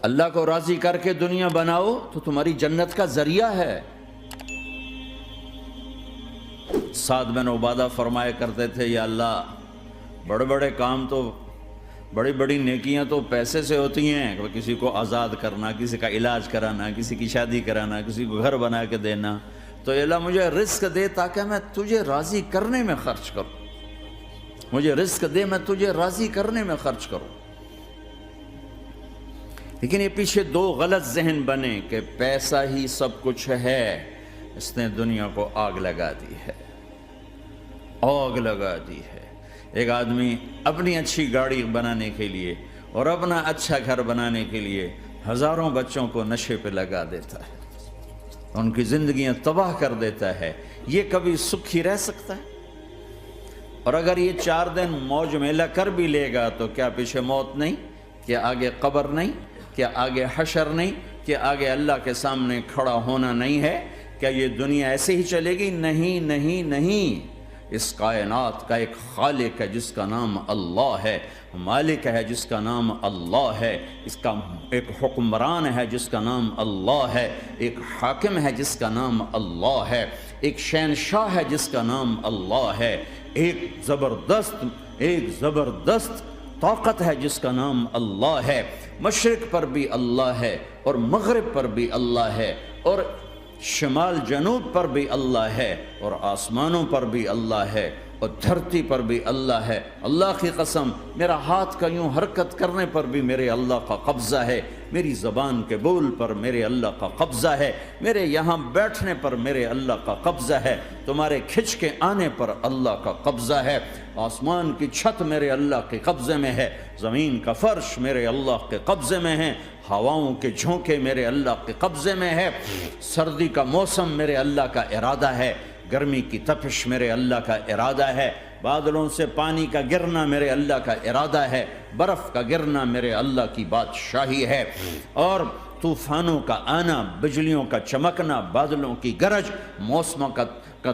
اللہ کو راضی کر کے دنیا بناؤ تو تمہاری جنت کا ذریعہ ہے۔ سعد بن عبادہ فرمایا کرتے تھے، یا اللہ بڑے بڑے کام تو، بڑی بڑی نیکیاں تو پیسے سے ہوتی ہیں، کسی کو آزاد کرنا، کسی کا علاج کرانا، کسی کی شادی کرانا، کسی کو گھر بنا کے دینا، تو اللہ مجھے رزق دے تاکہ میں تجھے راضی کرنے میں خرچ کروں، مجھے رزق دے میں تجھے راضی کرنے میں خرچ کروں۔ لیکن یہ پیچھے دو غلط ذہن بنے کہ پیسہ ہی سب کچھ ہے، اس نے دنیا کو آگ لگا دی ہے، آگ لگا دی ہے۔ ایک آدمی اپنی اچھی گاڑی بنانے کے لیے اور اپنا اچھا گھر بنانے کے لیے ہزاروں بچوں کو نشے پہ لگا دیتا ہے، ان کی زندگیاں تباہ کر دیتا ہے۔ یہ کبھی سکھی رہ سکتا ہے؟ اور اگر یہ 4 دن موج میلہ کر بھی لے گا تو کیا پیچھے موت نہیں؟ کیا آگے قبر نہیں؟ کیا آگے حشر نہیں؟ کیا آگے اللہ کے سامنے کھڑا ہونا نہیں ہے؟ کیا یہ دنیا ایسے ہی چلے گی؟ نہیں نہیں نہیں، اس کائنات کا ایک خالق ہے جس کا نام اللہ ہے، مالک ہے جس کا نام اللہ ہے، اس کا ایک حکمران ہے جس کا نام اللہ ہے، ایک حاکم ہے جس کا نام اللہ ہے، ایک شہنشاہ ہے جس کا نام اللہ ہے، ایک زبردست طاقت ہے جس کا نام اللہ ہے۔ مشرق پر بھی اللہ ہے اور مغرب پر بھی اللہ ہے اور شمال جنوب پر بھی اللہ ہے اور آسمانوں پر بھی اللہ ہے اور دھرتی پر بھی اللہ ہے۔ اللہ کی قسم، میرا ہاتھ کا یوں حرکت کرنے پر بھی میرے اللہ کا قبضہ ہے، میری زبان کے بول پر میرے اللہ کا قبضہ ہے، میرے یہاں بیٹھنے پر میرے اللہ کا قبضہ ہے، تمہارے کھچ کے آنے پر اللہ کا قبضہ ہے۔ آسمان کی چھت میرے اللہ کے قبضے میں ہے، زمین کا فرش میرے اللہ کے قبضے میں ہے، ہواؤں کے جھونکے میرے اللہ کے قبضے میں ہے، سردی کا موسم میرے اللہ کا ارادہ ہے، گرمی کی تپش میرے اللہ کا ارادہ ہے، بادلوں سے پانی کا گرنا میرے اللہ کا ارادہ ہے، برف کا گرنا میرے اللہ کی بادشاہی ہے، اور طوفانوں کا آنا، بجلیوں کا چمکنا، بادلوں کی گرج، موسموں کا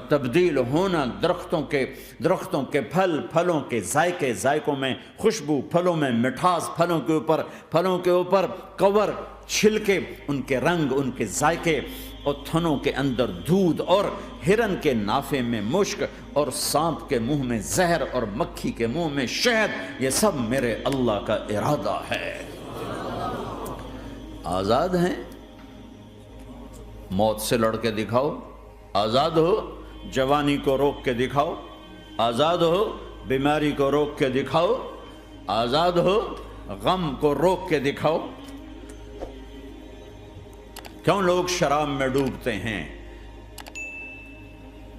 تبدیل ہونا، درختوں کے پھلوں کے ذائقوں میں خوشبو، پھلوں میں مٹھاس، پھلوں کے اوپر کور، چھلکے، ان کے رنگ، ان کے ذائقے، اور تھنوں کے اندر دودھ، اور ہرن کے نافے میں مشک، اور سانپ کے منہ میں زہر، اور مکھی کے منہ میں شہد، یہ سب میرے اللہ کا ارادہ ہے۔ آزاد ہیں؟ موت سے لڑ کے دکھاؤ، آزاد ہو، جوانی کو روک کے دکھاؤ، آزاد ہو، بیماری کو روک کے دکھاؤ، آزاد ہو، غم کو روک کے دکھاؤ۔ کیوں لوگ شراب میں ڈوبتے ہیں؟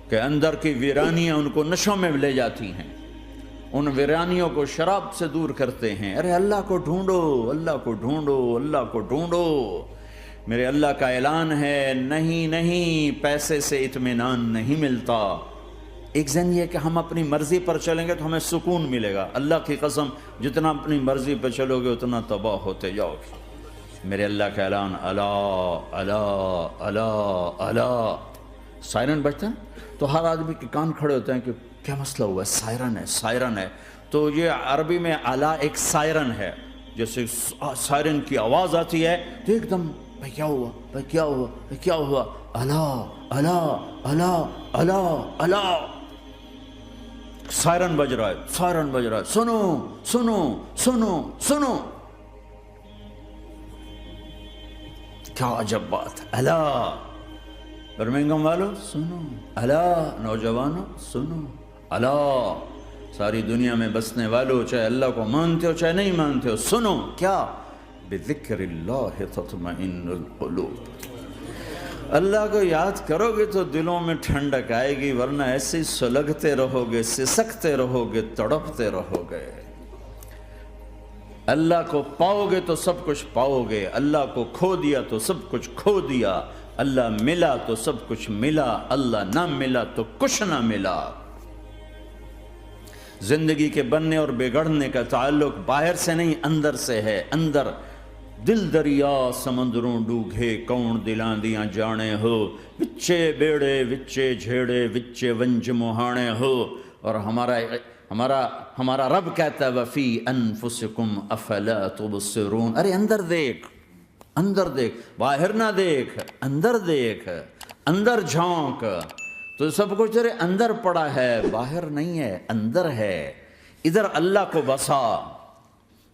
کہ اندر کی ویرانیاں ان کو نشوں میں لے جاتی ہیں، ان ویرانیوں کو شراب سے دور کرتے ہیں۔ ارے اللہ کو ڈھونڈو، اللہ کو ڈھونڈو، اللہ کو ڈھونڈو۔ میرے اللہ کا اعلان ہے، نہیں پیسے سے اطمینان نہیں ملتا۔ ایک ذہن یہ کہ ہم اپنی مرضی پر چلیں گے تو ہمیں سکون ملے گا۔ اللہ کی قسم، جتنا اپنی مرضی پر چلو گے اتنا تباہ ہوتے جاؤ گے۔ میرے اللہ کا اعلان، اللہ اللہ اللہ اللہ، سائرن بجتا ہے تو ہر آدمی کے کان کھڑے ہوتے ہیں کہ کیا مسئلہ ہوا ہے، سائرن ہے۔ تو یہ عربی میں اعلیٰ ایک سائرن ہے، جیسے سائرن کی آواز آتی ہے تو ایک دم بھائی کیا ہوا، بھائی کیا ہوا، بھائی کیا ہوا، اللہ اللہ اللہ اللہ اللہ، سائرن بج رہا ہے، سنو سنو سنو سنو، کیا عجب بات ہے۔ اللہ برمنگم والو سنو، اللہ نوجوانوں سنو، اللہ ساری دنیا میں بسنے والو، چاہے اللہ کو مانتے ہو چاہے نہیں مانتے ہو، سنو، کیا؟ بذکر اللہ تطمئن القلوب، اللہ کو یاد کرو گے تو دلوں میں ٹھنڈک آئے گی، ورنہ ایسے ہی سلگتے رہو گے، سسکتے رہو گے، تڑپتے رہو گے۔ اللہ کو پاؤ گے تو سب کچھ پاؤ گے، اللہ کو کھو دیا تو سب کچھ کھو دیا، اللہ ملا تو سب کچھ ملا، اللہ نہ ملا تو کچھ نہ ملا۔ زندگی کے بننے اور بگڑنے کا تعلق باہر سے نہیں اندر سے ہے۔ اندر دل دریا سمندروں ڈوگے، کون دلاں دیاں جانے ہو، وچے بیڑے وچے جھیڑے وچے ونج مہانے ہو۔ اور ہمارا رب کہتا ہے وفی انفسکم افلا تبصرون، ارے اندر دیکھ، اندر دیکھ، باہر نہ دیکھ، اندر دیکھ، اندر جھونک، تو سب کچھ تیرے اندر پڑا ہے، باہر نہیں ہے، اندر ہے۔ ادھر اللہ کو بسا،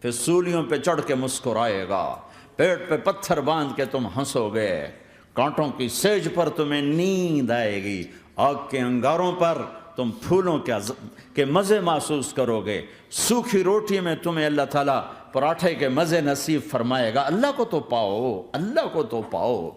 پھر سولیوں پہ چڑھ کے مسکرائے گا، پیٹ پہ پتھر باندھ کے تم ہنسو گے، کانٹوں کی سیج پر تمہیں نیند آئے گی، آگ کے انگاروں پر تم پھولوں کے مزے محسوس کرو گے، سوکھی روٹی میں تمہیں اللہ تعالیٰ پراٹھے کے مزے نصیب فرمائے گا۔ اللہ کو تو پاؤ، اللہ کو تو پاؤ۔